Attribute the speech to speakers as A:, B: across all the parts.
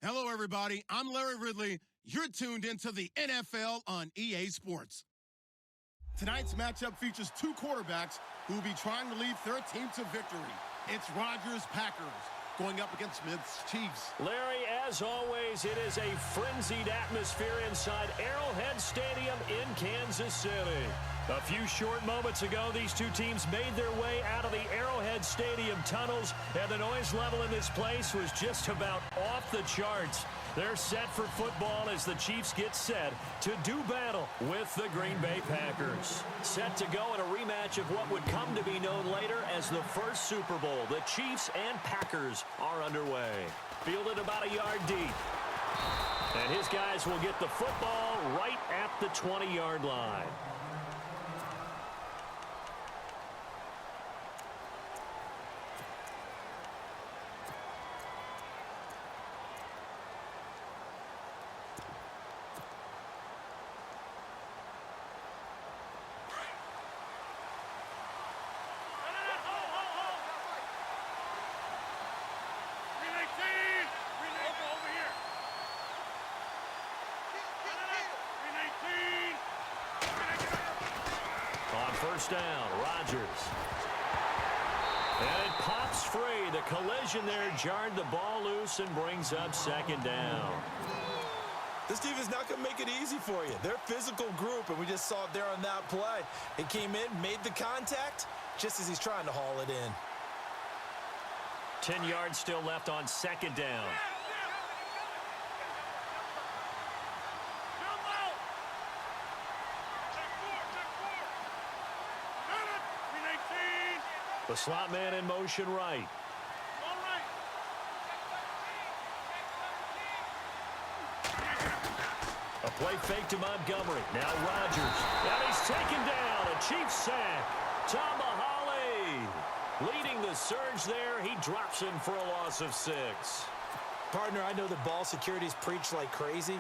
A: Hello, everybody. I'm Larry Ridley. You're tuned into the NFL on EA Sports. Tonight's matchup features two quarterbacks who will be trying to lead their team to victory. It's Rodgers' Packers going up against Smith's Chiefs.
B: Larry, as always, it is a frenzied atmosphere inside Arrowhead Stadium in Kansas City. A few short moments ago, these two teams made their way out of the Arrowhead Stadium tunnels, and the noise level in this place was just about off the charts. They're set for football as the Chiefs get set to do battle with the Green Bay Packers. Set to go in a rematch of what would come to be known later as the first Super Bowl. The Chiefs and Packers are underway. Fielded about a yard deep. And his guys will get the football right at the 20-yard line. First down, Rodgers. And it pops free. The collision there jarred the ball loose and brings up second down.
C: This team is not going to make it easy for you. They're a physical group, and we just saw it there on that play. It came in, made the contact, just as he's trying to haul it in.
B: 10 yards still left on second down. The slot man in motion right. A play fake to Montgomery. Now Rodgers. And he's taken down. A Chiefs sack. Tomahawk leading the surge there. He drops in for a loss of 6.
C: Partner, I know the ball security's preached like crazy,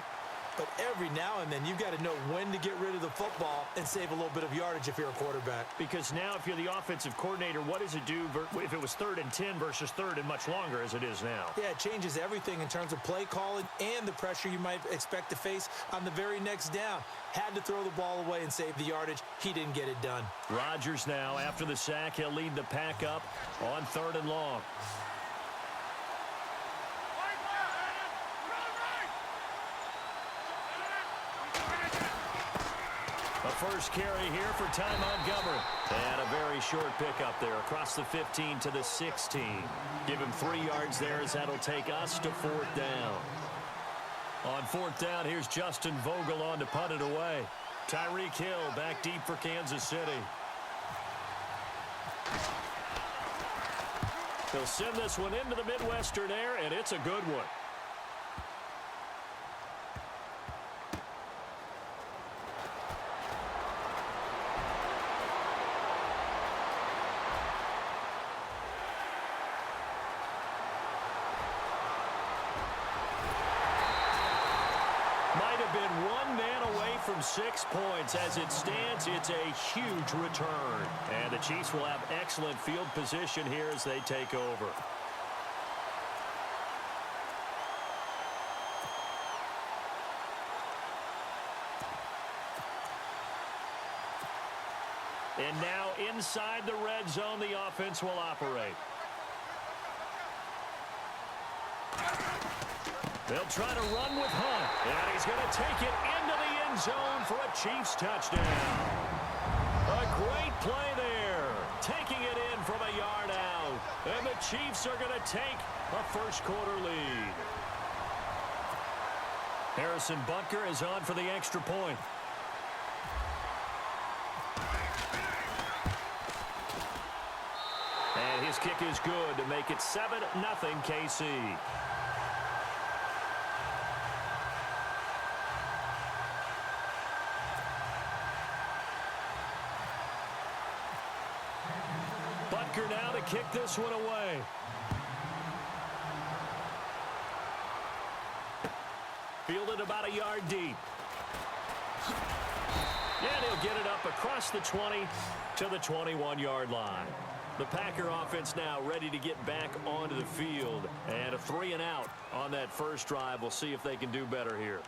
C: but every now and then you've got to know when to get rid of the football and save a little bit of yardage if you're a quarterback.
B: Because now if you're the offensive coordinator, what does it do if it was 3rd and 10 versus 3rd and much longer as it is now?
C: Yeah, it changes everything in terms of play calling and the pressure you might expect to face on the very next down. Had to throw the ball away and save the yardage. He didn't get it done.
B: Rodgers now, after the sack, he'll lead the pack up on 3rd and long. First carry here for Ty Montgomery. And a very short pickup there across the 15 to the 16. Give him 3 yards there as that'll take us to 4th down. On 4th down, here's Justin Vogel on to punt it away. Tyreek Hill back deep for Kansas City. He'll send this one into the Midwestern air, and it's a good one. Been 1 man away from 6 points. As it stands, it's a huge return. And the Chiefs will have excellent field position here as they take over. And now inside the red zone, the offense will operate. They'll try to run with Hunt, and he's going to take it into the end zone for a Chiefs touchdown. A great play there, taking it in from a yard out. And the Chiefs are going to take a first-quarter lead. Harrison Butker is on for the extra point. And his kick is good to make it 7-0 KC. Butker now to kick this one away. Fielded about a yard deep. And he'll get it up across the 20 to the 21-yard line. The Packer offense now ready to get back onto the field. And a 3-and-out on that first drive. We'll see if they can do better here.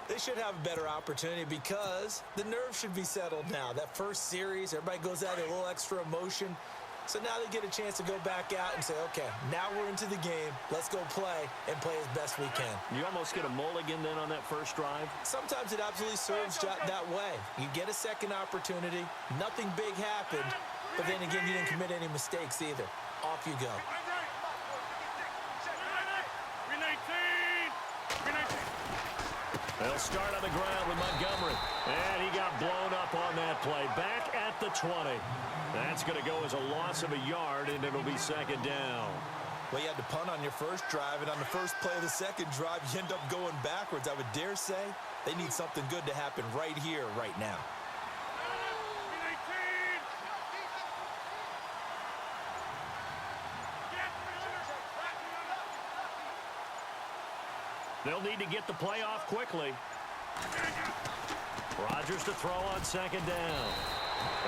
C: They should have a better opportunity because the nerves should be settled now. That first series, everybody goes out with a little extra emotion. So now they get a chance to go back out and say, okay, now we're into the game. Let's go play and play as best we can.
B: You almost get a mulligan then on that first drive?
C: Sometimes it absolutely serves that way. You get a second opportunity. Nothing big happened. But then again, you didn't commit any mistakes either. Off you go.
B: They'll start on the ground with Montgomery. And he got blown up on that play. Back at the 20. That's going to go as a loss of a yard, and it'll be second down.
C: Well, you had to punt on your first drive, and on the first play of the second drive, you end up going backwards. I would dare say they need something good to happen right here, right now.
B: They'll need to get the play off quickly. Rodgers to throw on second down.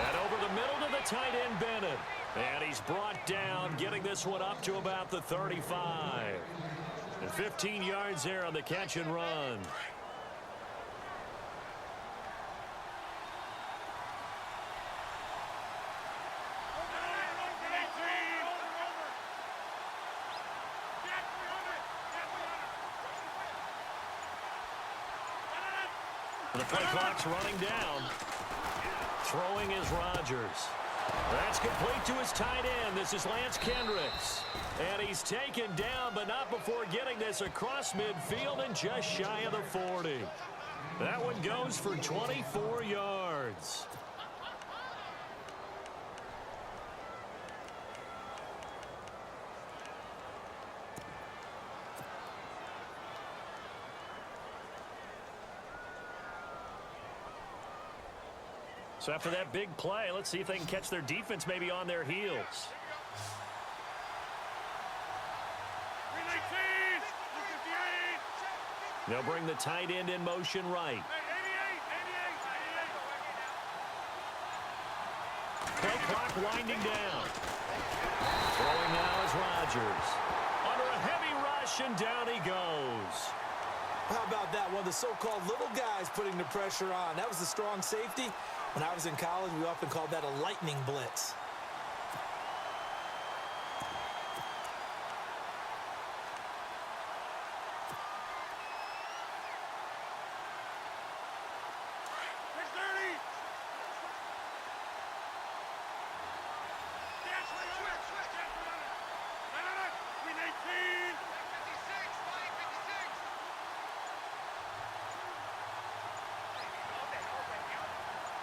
B: And over the middle to the tight end, Bennett. And he's brought down, getting this one up to about the 35. And 15 yards there on the catch and run. The play clock's running down. Throwing is Rodgers. That's complete to his tight end. This is Lance Kendricks. And he's taken down, but not before getting this across midfield and just shy of the 40. That one goes for 24 yards. So after that big play, let's see if they can catch their defense maybe on their heels. They'll bring the tight end in motion right. Play clock winding down. Throwing now is Rodgers. Under a heavy rush, and down he goes.
C: How about that? One of the so-called little guys putting the pressure on. That was the strong safety. When I was in college, we often called that a lightning blitz.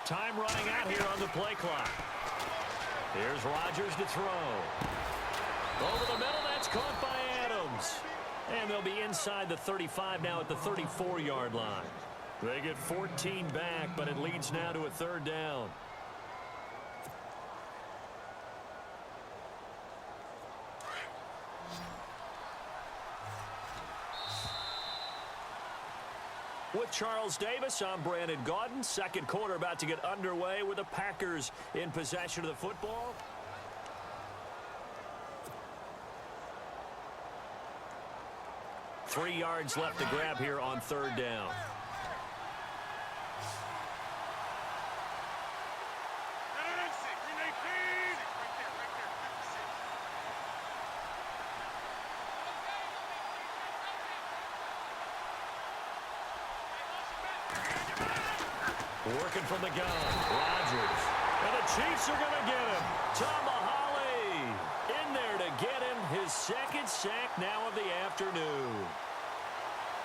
B: Time running out here on the play clock. Here's Rodgers to throw. Over the middle, that's caught by Adams. And they'll be inside the 35 now at the 34-yard line. They get 14 back, but it leads now to a third down. With Charles Davis, I'm Brandon Gaudin. Second quarter about to get underway with the Packers in possession of the football. Three yards left to grab here on third down. Working from the gun, Rodgers. And the Chiefs are going to get him. Tomahawley in there to get him his second sack now of the afternoon.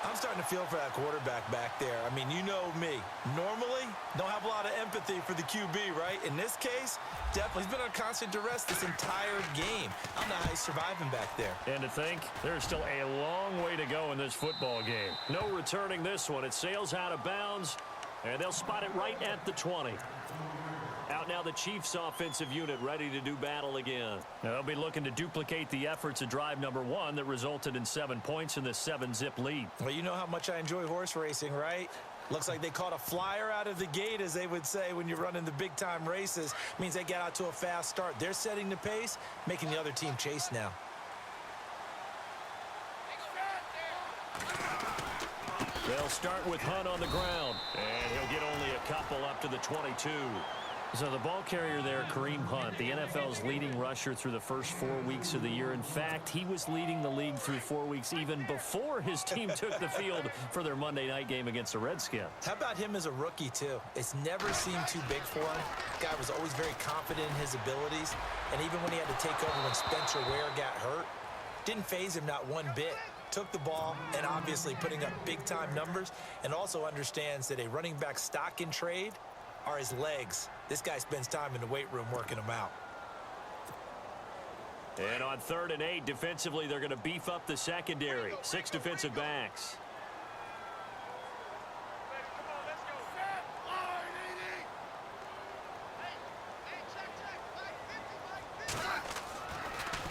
C: I'm starting to feel for that quarterback back there. I mean, you know me. Normally, don't have a lot of empathy for the QB, right? In this case, definitely. He's been on constant duress this entire game. I don't know how he's surviving back there.
B: And to think, there's still a long way to go in this football game. No returning this one. It sails out of bounds. And they'll spot it right at the 20. Out now the Chiefs offensive unit ready to do battle again. They'll be looking to duplicate the efforts of drive number 1 that resulted in 7 points in the 7-zip lead.
C: Well, you know how much I enjoy horse racing, right? Looks like they caught a flyer out of the gate, as they would say when you're running the big-time races. Means they get out to a fast start. They're setting the pace, making the other team chase now.
B: They'll start with Hunt on the ground, and he'll get only a couple up to the 22. So the ball carrier there, Kareem Hunt, the NFL's leading rusher through the first 4 weeks of the year. In fact, he was leading the league through 4 weeks even before his team took the field for their Monday night game against the Redskins.
C: How about him as a rookie, too? It's never seemed too big for him. The guy was always very confident in his abilities, and even when he had to take over when Spencer Ware got hurt, didn't faze him not one bit. Took the ball and obviously putting up big-time numbers, and also understands that a running back stock in trade are his legs. This guy spends time in the weight room working them out.
B: And on 3rd and 8, defensively, they're going to beef up the secondary. 6 defensive backs.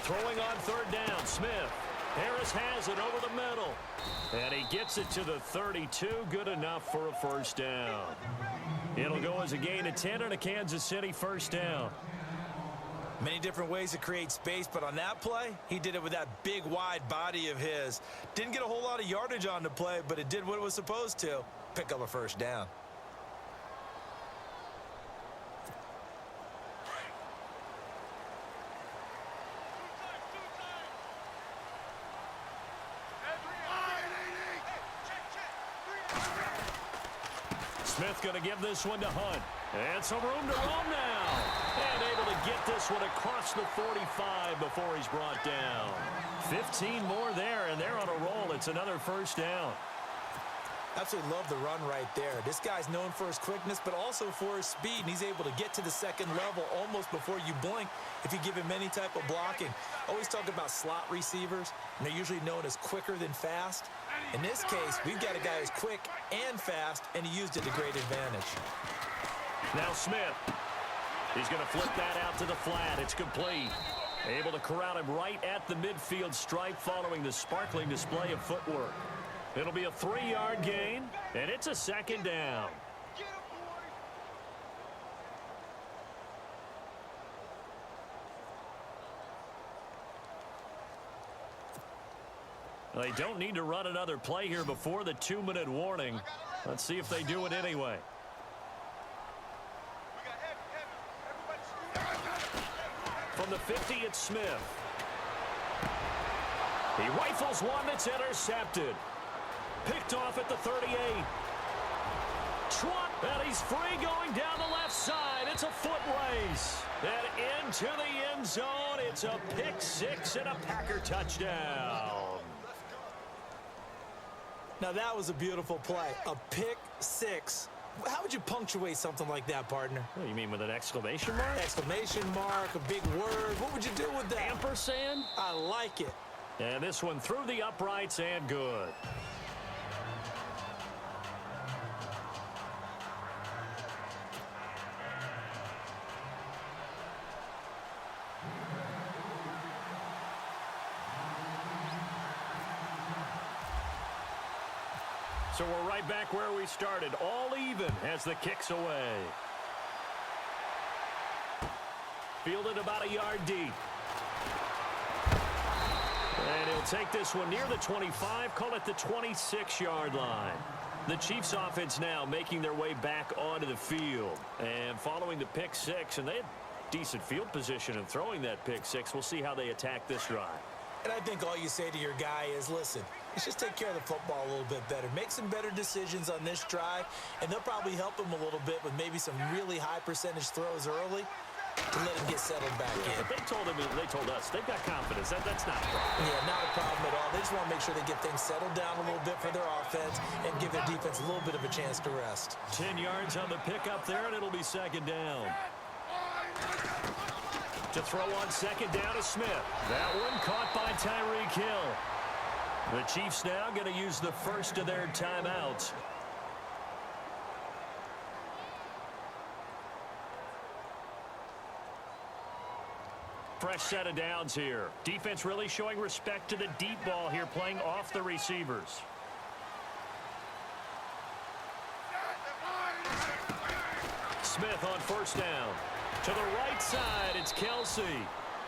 B: Throwing on 3rd down, Smith. Harris has it over the middle. And he gets it to the 32. Good enough for a first down. It'll go as a gain of 10 and a Kansas City first down.
C: Many different ways to create space, but on that play, he did it with that big, wide body of his. Didn't get a whole lot of yardage on the play, but it did what it was supposed to. Pick up a first down.
B: Smith going to give this one to Hunt. And some room to roam now. And able to get this one across the 45 before he's brought down. 15 more there, and they're on a roll. It's another first down.
C: Absolutely love the run right there. This guy's known for his quickness, but also for his speed, and he's able to get to the second level almost before you blink if you give him any type of blocking. Always talk about slot receivers, and they're usually known as quicker than fast. In this case, we've got a guy who's quick and fast, and he used it to great advantage.
B: Now Smith. He's going to flip that out to the flat. It's complete. Able to corral him right at the midfield stripe following the sparkling display of footwork. It'll be a 3-yard gain, and it's a second down. They don't need to run another play here before the 2-minute warning. Let's see if they do it anyway. From the 50, it's Smith. He rifles one that's intercepted. Picked off at the 38. Trump, and he's free going down the left side. It's a foot race. And into the end zone. It's a pick six and a Packer touchdown.
C: Now that was a beautiful play. A pick six. How would you punctuate something like that, partner?
B: What, you mean with an exclamation mark?
C: Exclamation mark, a big word. What would you do with that?
B: Ampersand?
C: I like it.
B: And this one through the uprights and good. So we're right back where we started, all even as the kick's away. Fielded about a yard deep. And he'll take this one near the 25, call it the 26-yard line. The Chiefs offense now making their way back onto the field. And following the pick six, and they had decent field position in throwing that pick six. We'll see how they attack this drive.
C: And I think all you say to your guy is, listen, let's just take care of the football a little bit better. Make some better decisions on this drive, and they'll probably help him a little bit with maybe some really high percentage throws early to let him get settled back in.
B: But they told us, they've got confidence. That's not a problem.
C: Yeah, not a problem at all. They just want to make sure they get things settled down a little bit for their offense and give their defense a little bit of a chance to rest.
B: 10 yards on the pickup there, and it'll be second down. To throw on second down to Smith. That one caught by Tyreek Hill. The Chiefs now going to use the first of their timeouts. Fresh set of downs here. Defense really showing respect to the deep ball here, playing off the receivers. Smith on first down. To the right side, it's Kelsey.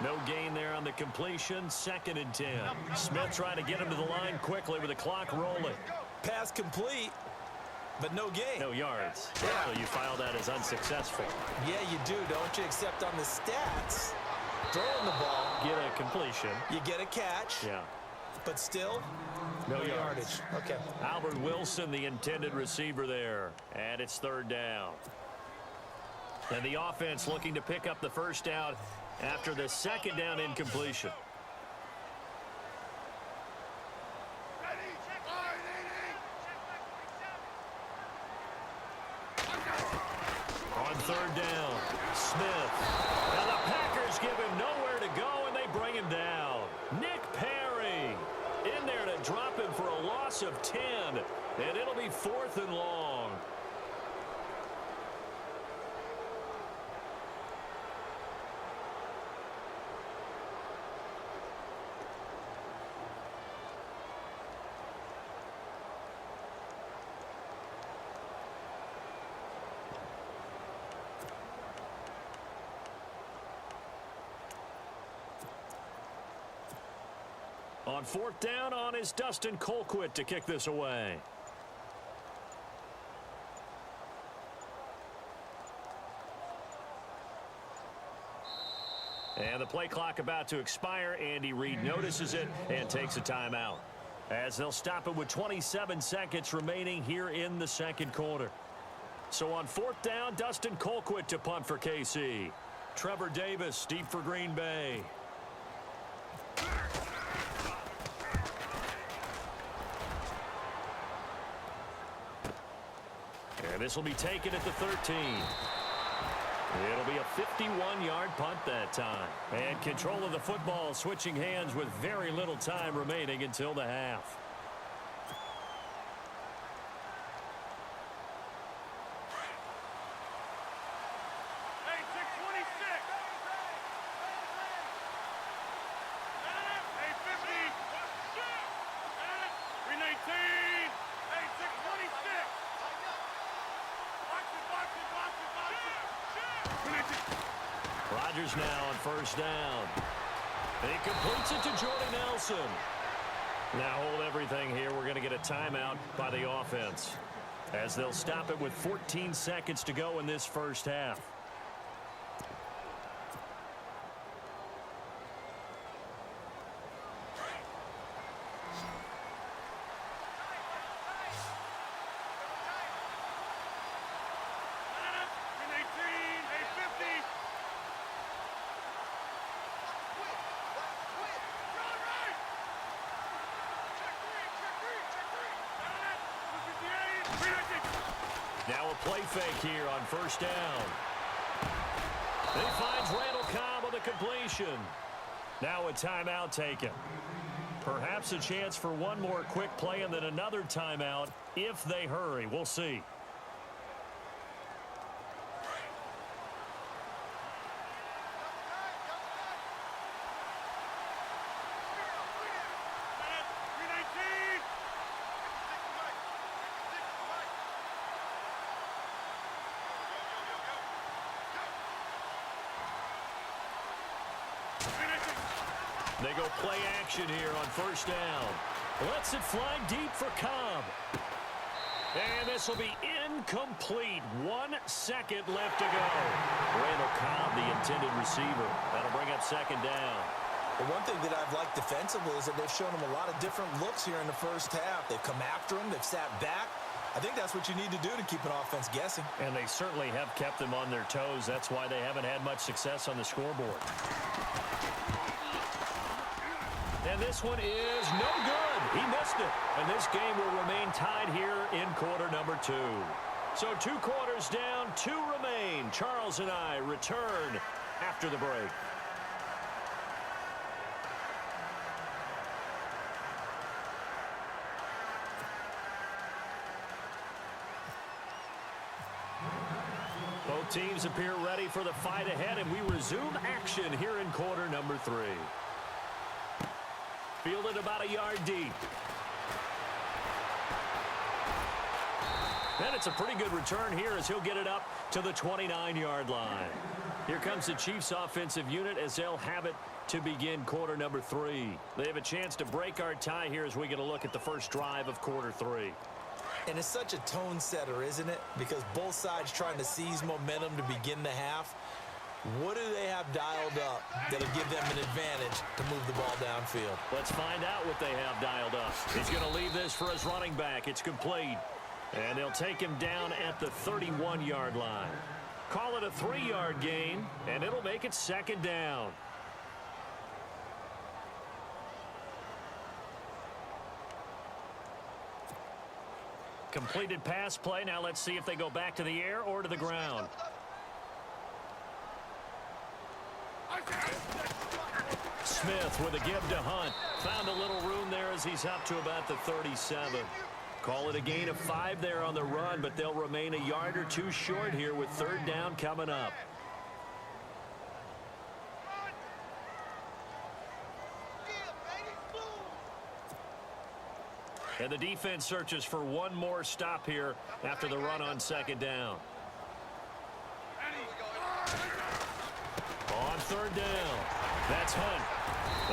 B: No gain there on the completion, 2nd and 10. Smith trying to get him to the line quickly with the clock rolling.
C: Pass complete, but no gain.
B: No yards.
C: Yeah.
B: So you file that as unsuccessful.
C: Yeah, you do, don't you? Except on the stats, throwing the ball,
B: Get a completion.
C: you get a catch,
B: Yeah.
C: but still,
B: No
C: yardage.
B: yardage.
C: Okay.
B: Albert Wilson, the intended receiver there. And it's 3rd down. And the offense looking to pick up the first down after the 2nd down incompletion. On 3rd down, Smith. Now the Packers give him nowhere to go, and they bring him down. Nick Perry in there to drop him for a loss of 10, and it'll be 4th and long. On 4th down, on is Dustin Colquitt to kick this away. And the play clock about to expire. Andy Reid notices it and takes a timeout, as they'll stop it with 27 seconds remaining here in the 2nd quarter. So on 4th down, Dustin Colquitt to punt for KC. Trevor Davis deep for Green Bay. And this will be taken at the 13. It'll be a 51-yard punt that time. And control of the football switching hands with very little time remaining until the half. Rodgers now on first down. And he completes it to Jordy Nelson. Now hold everything here. We're going to get a timeout by the offense, as they'll stop it with 14 seconds to go in this first half. Now a play fake here on first down. He finds Randall Cobb on the completion. Now a timeout taken. Perhaps a chance for one more quick play and then another timeout if they hurry. We'll see. They go play action here on first down. Lets it fly deep for Cobb. And this will be incomplete. 1 second left to go. Randall Cobb, the intended receiver. That'll bring up second down.
C: The one thing that I've liked defensively is that they've shown him a lot of different looks here in the first half. They've come after him. They've sat back. I think that's what you need to do to keep an offense guessing.
B: And they certainly have kept them on their toes. That's why they haven't had much success on the scoreboard. And this one is no good. He missed it. And this game will remain tied here in quarter number 2. So 2 quarters down, 2 remain. Charles and I return after the break. Both teams appear ready for the fight ahead, and we resume action here in quarter number 3. Fielded about a yard deep. And it's a pretty good return here as he'll get it up to the 29-yard line. Here comes the Chiefs offensive unit as they'll have it to begin quarter number 3. They have a chance to break our tie here as we get a look at the first drive of quarter 3.
C: And it's such a tone setter, isn't it? Because both sides trying to seize momentum to begin the half. What do they have dialed up that'll give them an advantage to move the ball downfield?
B: Let's find out what they have dialed up. He's going to leave this for his running back. It's complete. And they'll take him down at the 31-yard line. Call it a 3-yard gain, and it'll make it second down. Completed pass play. Now let's see if they go back to the air or to the ground. Smith with a give to Hunt. Found a little room there as he's up to about the 37. Call it a gain of 5 there on the run, but they'll remain a yard or 2 short here with third down coming up. And the defense searches for one more stop here after the run on second down. On third down, that's Hunt.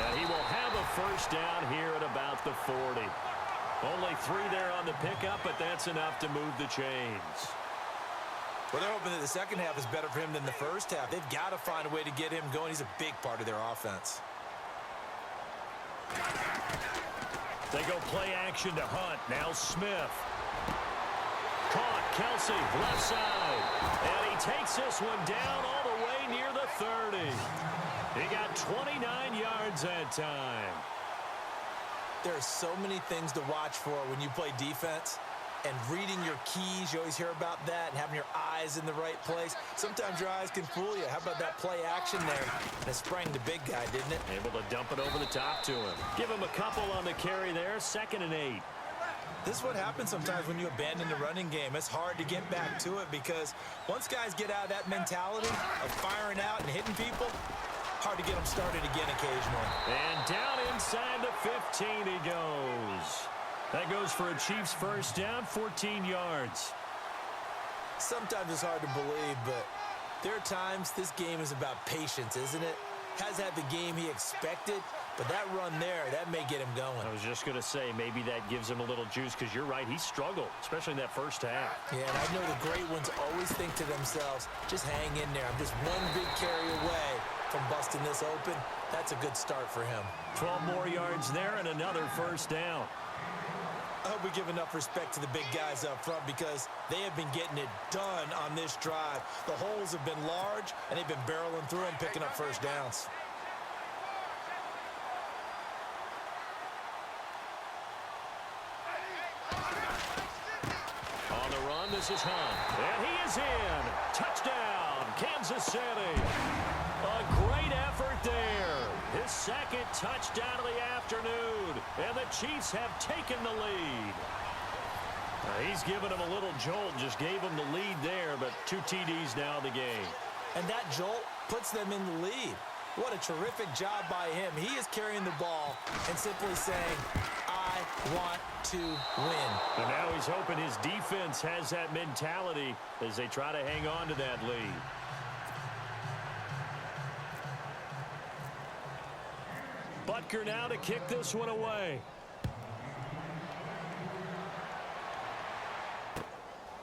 B: And he will have a first down here at about the 40. Only 3 there on the pickup, but that's enough to move the chains.
C: Well, they're hoping that the second half is better for him than the first half. They've got to find a way to get him going. He's a big part of their offense.
B: They go play action to Hunt. Now Smith. Caught. Kelsey, left side. And he takes this one down all the way near the 30. He got 29 yards that time.
C: There are so many things to watch for when you play defense. And reading your keys, you always hear about that, and having your eyes in the right place. Sometimes your eyes can fool you. How about that play action there? And it sprang the big guy, didn't it?
B: Able to dump it over the top to him. Give him a couple on the carry there. 2nd and 8.
C: This is what happens sometimes when you abandon the running game. It's hard to get back to it because once guys get out of that mentality of firing out and hitting people, hard to get them started again occasionally.
B: And down inside the 15 he goes. That goes for a Chiefs first down, 14 yards.
C: Sometimes it's hard to believe, but there are times this game is about patience, isn't it? Has had the game he expected, but that run there, that may get him going.
B: I was just going to say, maybe that gives him a little juice because you're right, he struggled, especially in that first half.
C: Yeah, and I know the great ones always think to themselves, just hang in there. I'm just one big carry away from busting this open. That's a good start for him.
B: 12 more yards there and another first down.
C: I hope we give enough respect to the big guys up front because they have been getting it done on this drive. The holes have been large, and they've been barreling through them, picking up first downs.
B: On the run, this is Hunt. And he is in. Touchdown, Kansas City. A great effort there. His 2nd touchdown of the afternoon. And the Chiefs have taken the lead. He's given him a little jolt. Just gave him the lead there, but 2 TDs now in the game.
C: And that jolt puts them in the lead. What a terrific job by him. He is carrying the ball and simply saying, I want to win.
B: And now he's hoping his defense has that mentality as they try to hang on to that lead. Butker now to kick this one away.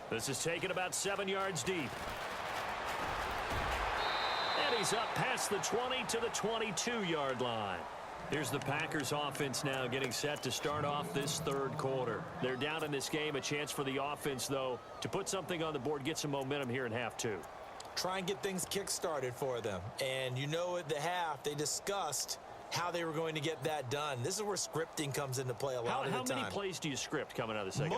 B: This is taken about 7 yards deep. And he's up past the 20 to the 22-yard line. Here's the Packers offense now getting set to start off this third quarter. They're down in this game. A chance for the offense, though, to put something on the board, get some momentum here in half 2.
C: Try and get things kick-started for them. And you know at the half, they discussed how they were going to get that done. This is where scripting comes into play a lot of the time.
B: How many plays do you script coming out of the second?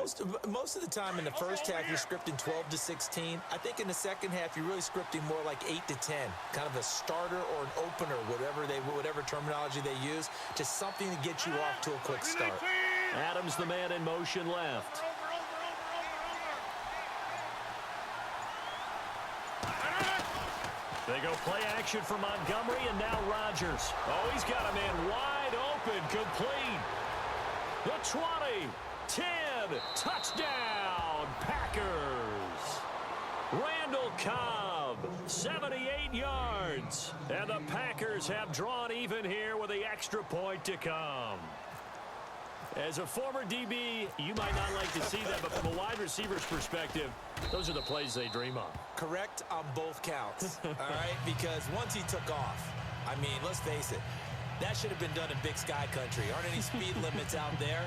C: Most of the time in the first half, you're scripting 12 to 16. I think in the second half, you're really scripting more like 8 to 10. Kind of a starter or an opener, whatever terminology they use. Just something to get you off to a quick start.
B: Adams, the man in motion left. They go play action for Montgomery, and now Rodgers. Oh, he's got a man wide open, complete. The 20, 10, touchdown, Packers. Cobb, 78 yards. And the Packers have drawn even here with the extra point to come. As a former DB, you might not like to see that, but from a wide receiver's perspective, those are the plays they dream of.
C: Correct on both counts, all right? Because once he took off, I mean, let's face it, that should have been done in Big Sky Country. Aren't any speed limits out there?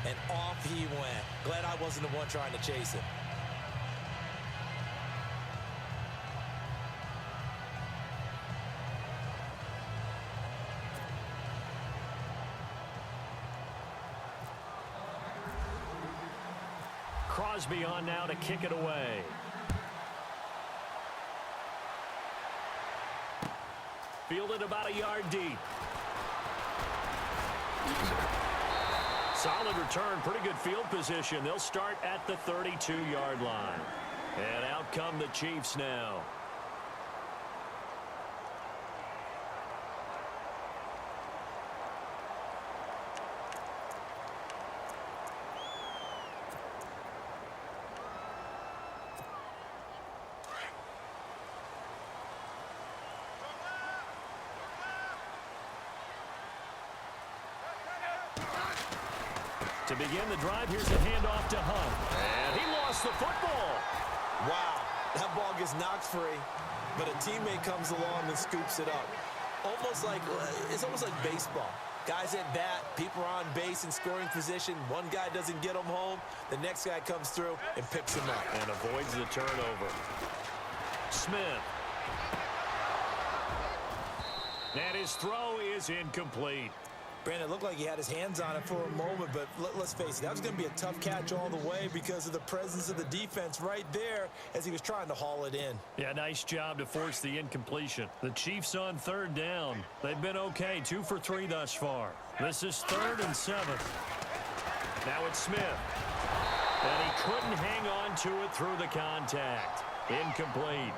C: And off he went. Glad I wasn't the one trying to chase it.
B: Crosby on now to kick it away. Fielded about a yard deep. Solid return, pretty good field position. They'll start at the 32-yard line. And out come the Chiefs now. To begin the drive, here's the handoff to Hunt. And he lost the football.
C: Wow, that ball gets knocked free, but a teammate comes along and scoops it up. It's almost like baseball. Guys at bat, people are on base in scoring position. One guy doesn't get him home. The next guy comes through and picks him up.
B: And avoids the turnover. Smith. And his throw is incomplete.
C: Brandon, it looked like he had his hands on it for a moment, but let's face it, that was going to be a tough catch all the way because of the presence of the defense right there as he was trying to haul it in.
B: Yeah, nice job to force the incompletion. The Chiefs on third down. They've been okay, 2 for 3 thus far. This is 3rd and 7. Now it's Smith. And he couldn't hang on to it through the contact. Incomplete.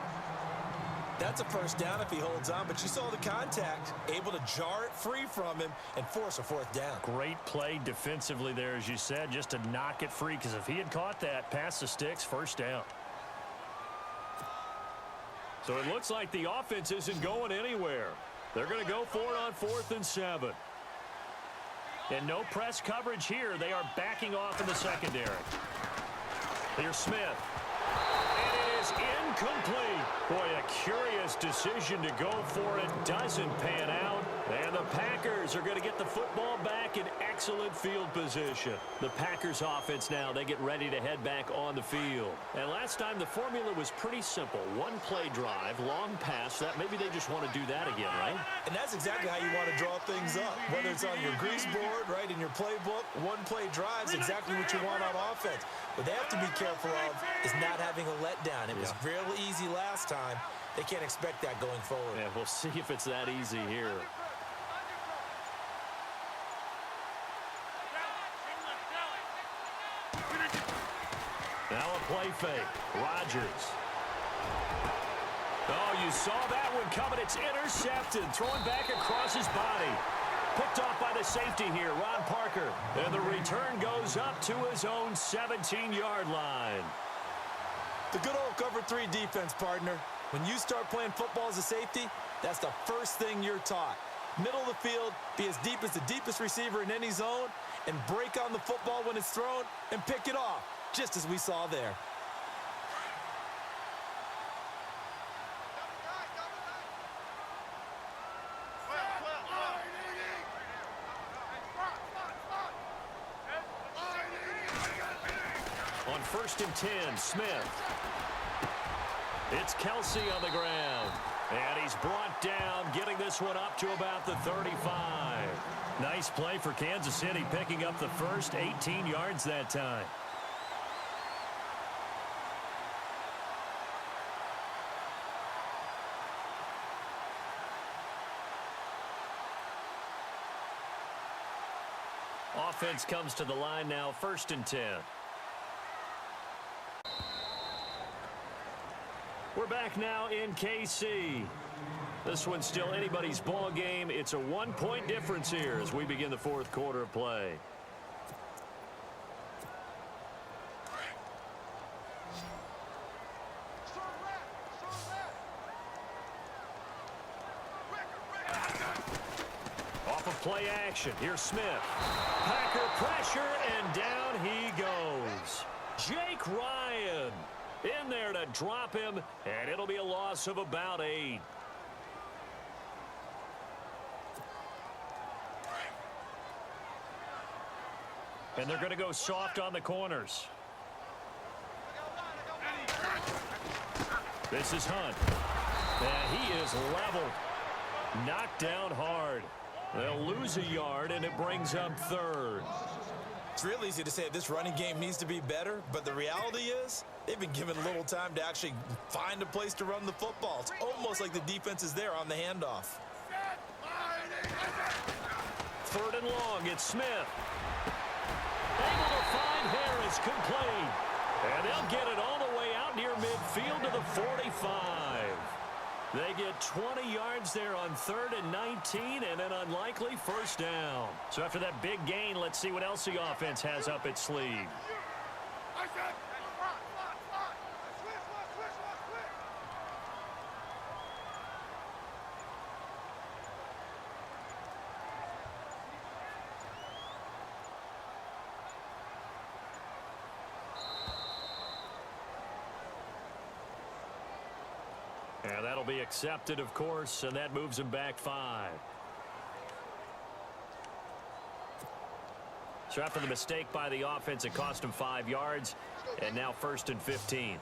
C: That's a first down if he holds on, but you saw the contact, able to jar it free from him and force a 4th down.
B: Great play defensively there, as you said, just to knock it free, because if he had caught that, past the sticks, first down. So it looks like the offense isn't going anywhere. They're going to go for it on 4th and 7. And no press coverage here. They are backing off in the secondary. Here's Smith. And it is incomplete. Boy, a curious decision to go for it. Doesn't pan out. And the Packers are going to get the football back in excellent field position. The Packers offense now, they get ready to head back on the field. And last time the formula was pretty simple. One play drive, long pass. That maybe they just want to do that again, right?
C: And that's exactly how you want to draw things up. Whether it's on your grease board, right, in your playbook, one play drive is exactly what you want on offense. What they have to be careful of is not having a letdown. It was real easy last time. They can't expect that going forward.
B: Yeah, we'll see if it's that easy here. Now a play fake. Rodgers. Oh, you saw that one coming. It's intercepted. Thrown back across his body. Picked off by the safety here, Ron Parker. And the return goes up to his own 17-yard line.
C: The good old cover 3 defense, partner. When you start playing football as a safety, that's the first thing you're taught. Middle of the field, be as deep as the deepest receiver in any zone, and break on the football when it's thrown and pick it off, just as we saw there.
B: On 1st and 10, Smith. It's Kelsey on the ground. And he's brought down, getting this one up to about the 35. Nice play for Kansas City, picking up the first 18 yards that time. Offense comes to the line now, 1st and 10. We're back now in KC. This one's still anybody's ball game. It's a 1-point difference here as we begin the 4th quarter of play. Play action. Here's Smith. Packer pressure, and down he goes. Jake Ryan in there to drop him, and it'll be a loss of about 8. And they're going to go soft on the corners. This is Hunt. And he is leveled. Knocked down hard. They'll lose a yard, and it brings up 3rd.
C: It's real easy to say this running game needs to be better, but the reality is they've been given little time to actually find a place to run the football. It's almost like the defense is there on the handoff.
B: 3rd and long. It's Smith. Able to find Harris, complete. And they'll get it all the way out near midfield to the 45. They get 20 yards there on 3rd and 19 and an unlikely 1st down. So after that big gain, let's see what else the offense has up its sleeve. And that'll be accepted, of course, and that moves him back 5. So after the mistake by the offense, it cost him 5 yards, and now 1st and 15.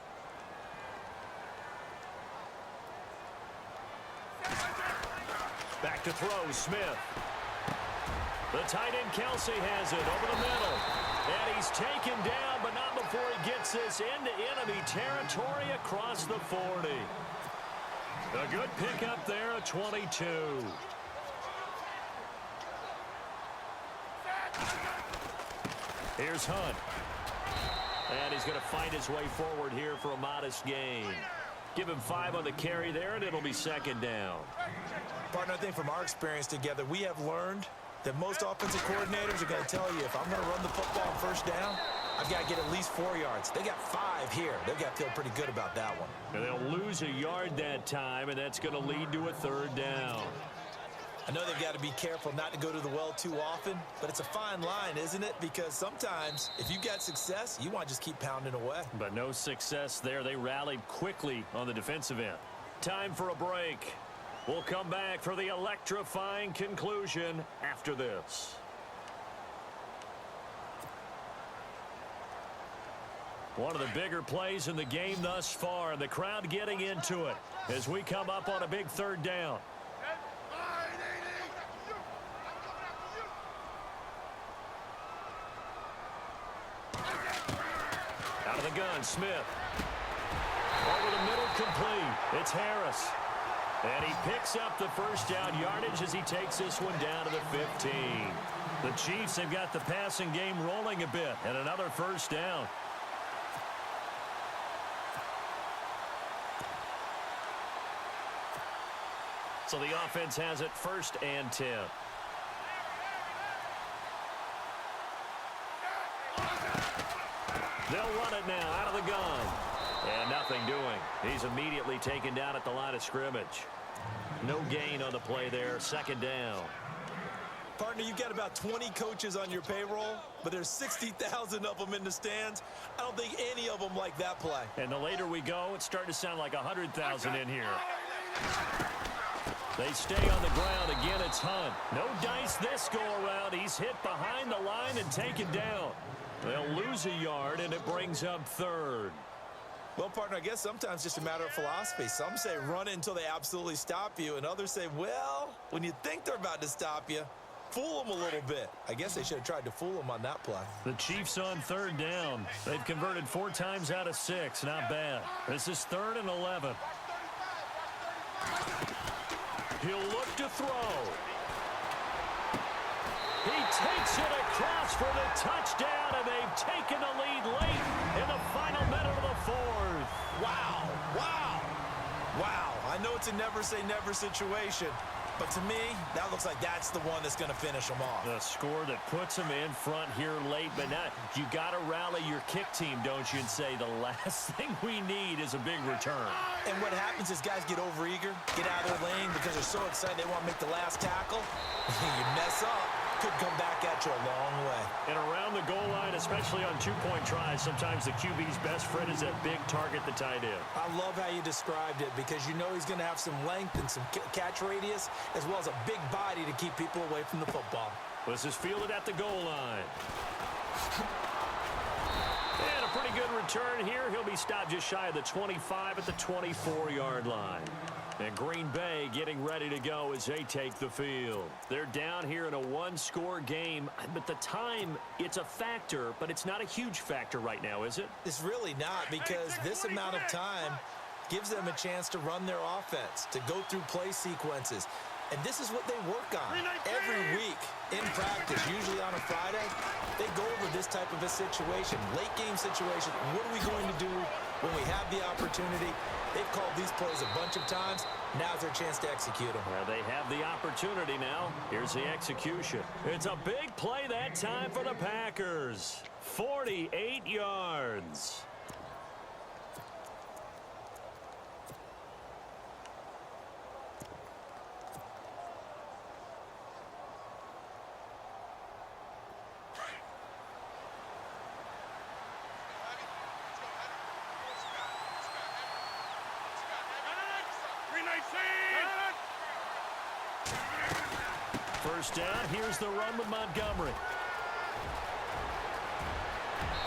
B: Back to throw, Smith. The tight end, Kelsey, has it over the middle. And he's taken down, but not before he gets this into enemy territory across the 40. A good pickup there at 22. Here's Hunt. And he's going to find his way forward here for a modest gain. Give him 5 on the carry there, and it'll be 2nd down.
C: Partner, I think from our experience together, we have learned that most offensive coordinators are going to tell you, if I'm going to run the football on 1st down, I've got to get at least 4 yards. They got 5 here. They've got to feel pretty good about that one.
B: And they'll lose a yard that time, and that's going to lead to a 3rd down.
C: I know they've got to be careful not to go to the well too often, but it's a fine line, isn't it? Because sometimes, if you've got success, you want to just keep pounding away.
B: But no success there. They rallied quickly on the defensive end. Time for a break. We'll come back for the electrifying conclusion after this. One of the bigger plays in the game thus far, and the crowd getting into it as we come up on a big 3rd down. Out of the gun, Smith. Over the middle, complete. It's Harris. And he picks up the 1st down yardage as he takes this one down to the 15. The Chiefs have got the passing game rolling a bit, and another 1st down. So the offense has it 1st and 10. They'll run it now out of the gun. And nothing doing. He's immediately taken down at the line of scrimmage. No gain on the play there. 2nd down.
C: Partner, you've got about 20 coaches on your payroll, but there's 60,000 of them in the stands. I don't think any of them like that play.
B: And the later we go, it's starting to sound like 100,000 in here. They stay on the ground. Again, it's Hunt. No dice this go-around. He's hit behind the line and taken down. They'll lose a yard, and it brings up 3rd.
C: Well, partner, I guess sometimes it's just a matter of philosophy. Some say run it until they absolutely stop you, and others say, well, when you think they're about to stop you, fool them a little bit. I guess they should have tried to fool them on that play.
B: The Chiefs on 3rd down. They've converted 4 times out of 6. Not bad. This is 3rd and 11. He'll look to throw. He takes it across for the touchdown, and they've taken the lead late in the final minute of the 4th.
C: Wow, wow, wow. I know it's a never say never situation, But to me, that looks like that's the one that's going to finish them off.
B: The score that puts them in front here late, but not. You got to rally your kick team, don't you, and say the last thing we need is a big return.
C: And what happens is guys get overeager, get out of their lane because they're so excited they want to make the last tackle. You mess up, could come back at you a long way.
B: And around the goal line, especially on two-point tries, sometimes the QB's best friend is that big target, the tight end.
C: I love how you described it because you know he's going to have some length and some catch radius as well as a big body to keep people away from the football.
B: This is fielded at the goal line. And a pretty good return here. He'll be stopped just shy of the 25 at the 24-yard line. And Green Bay getting ready to go as they take the field. They're down here in a one-score game, but the time, it's a factor, but it's not a huge factor right now, is it?
C: It's really not because this amount of time gives them a chance to run their offense, to go through play sequences. And this is what they work on every week in practice, usually on a Friday. They go over this type of a situation, late game situation. What are we going to do when we have the opportunity? They've called these plays a bunch of times. Now's their chance to execute them.
B: Well, they have the opportunity now. Here's the execution. It's a big play that time for the Packers. 48 yards. First down, here's the run with Montgomery.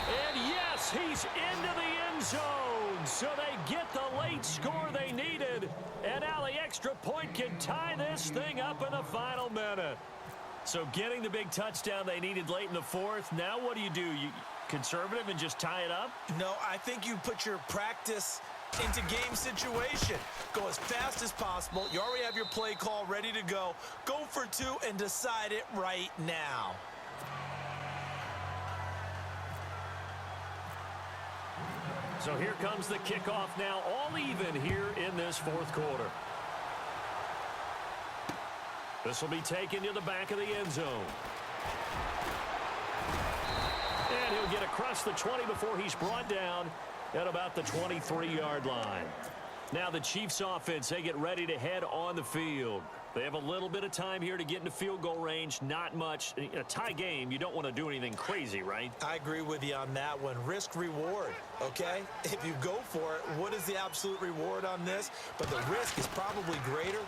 B: And yes, he's into the end zone. So they get the late score they needed. And now the extra point can tie this thing up in the final minute. So getting the big touchdown they needed late in the fourth. Now what do? You conservative and just tie it up?
C: No, I think you put your practice into game situation. Go as fast as possible. You already have your play call ready to go. Go for two and decide it right now.
B: So here comes the kickoff now, all even here in this fourth quarter. This will be taken to the back of the end zone. And he'll get across the 20 before he's brought down at about the 23-yard line. Now the Chiefs offense, they get ready to head on the field. They have a little bit of time here to get into field goal range, not much. In a tie game, you don't want to do anything crazy, right?
C: I agree with you on that one. Risk reward, okay? If you go for it, what is the absolute reward on this? But the risk is probably greater.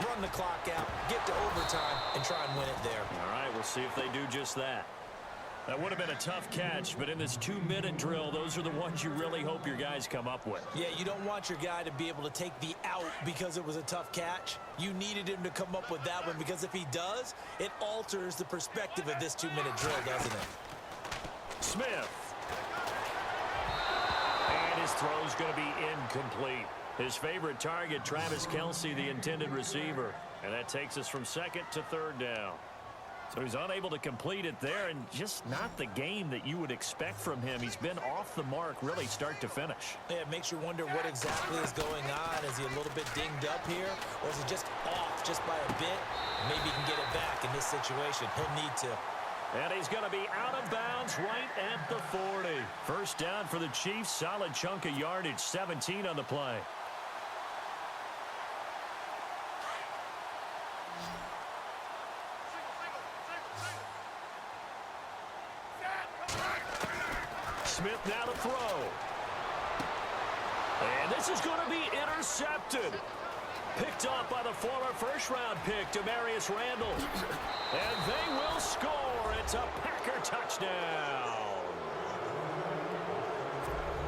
C: Run the clock out, get to overtime, and try and win it there.
B: All right, we'll see if they do just that. That would have been a tough catch, but in this 2-minute drill, those are the ones you really hope your guys come up with.
C: Yeah, you don't want your guy to be able to take the out because it was a tough catch. You needed him to come up with that one because if he does, it alters the perspective of this 2-minute drill, doesn't it?
B: Smith. And his throw's going to be incomplete. His favorite target, Travis Kelce, the intended receiver. And that takes us from second to third down. So he's unable to complete it there, and just not the game that you would expect from him. He's been off the mark really start to finish.
C: Yeah, it makes you wonder what exactly is going on. Is he a little bit dinged up here, or is he just off just by a bit? Maybe he can get it back in this situation. He'll need to.
B: And he's going to be out of bounds right at the 40. First down for the Chiefs. Solid chunk of yardage, 17 on the play. Smith now to throw. And this is going to be intercepted. Picked off by the former first-round pick, Demarius Randall. And they will score. It's a Packer touchdown.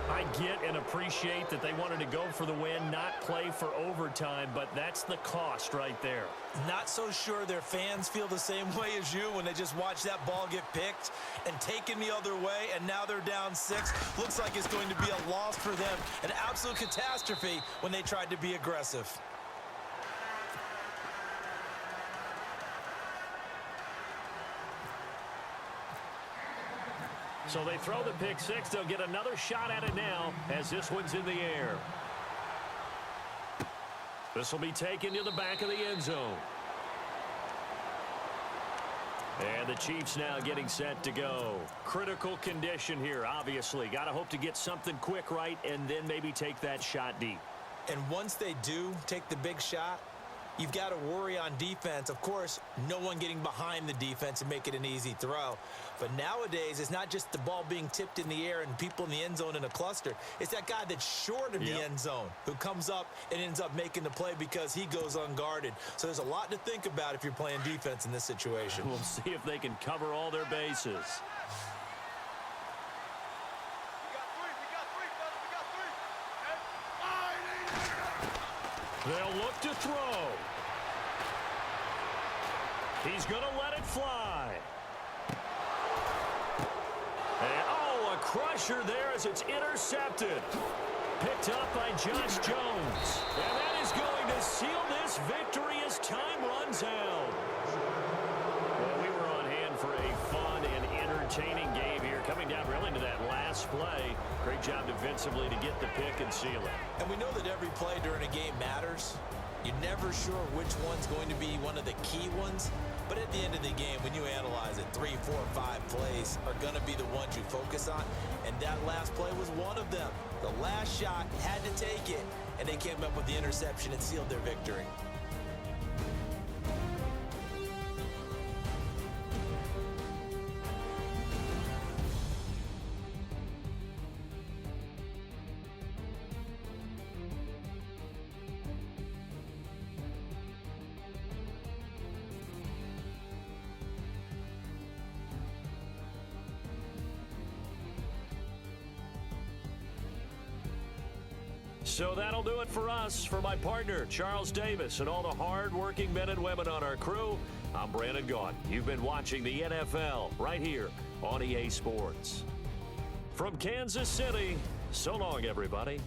B: I get and appreciate that they wanted to go for the win, not play for overtime, but that's the cost right there.
C: Not so sure their fans feel the same way as you when they just watch that ball get picked and taken the other way, and now they're down 6. Looks like it's going to be a loss for them. An absolute catastrophe when they tried to be aggressive.
B: So they throw the pick 6. They'll get another shot at it now as this one's in the air. This will be taken to the back of the end zone. And the Chiefs now getting set to go. Critical condition here, obviously. Got to hope to get something quick right and then maybe take that shot deep.
C: And once they do take the big shot, you've got to worry on defense. Of course, no one getting behind the defense and make it an easy throw. But nowadays, it's not just the ball being tipped in the air and people in the end zone in a cluster. It's that guy that's short of the end zone who comes up and ends up making the play because he goes unguarded. So there's a lot to think about if you're playing defense in this situation.
B: We'll see if they can cover all their bases. They'll look to throw. He's going to let it fly. And, oh, a crusher there as it's intercepted. Picked up by Josh Jones. And that is going to seal this victory as time runs out. Well, we were on hand for a fun and entertaining game here. Coming down really to that last play. Great job defensively to get the pick and seal it.
C: And we know that every play during a game matters. You're never sure which one's going to be one of the key ones. But at the end of the game, when you analyze it, 3, 4, 5 plays are going to be the ones you focus on. And that last play was one of them. The last shot had to take it, and they came up with the interception and sealed their victory.
B: So that'll do it for us. For my partner, Charles Davis, and all the hard-working men and women on our crew, I'm Brandon Gaughan. You've been watching the NFL right here on EA Sports. From Kansas City, so long, everybody.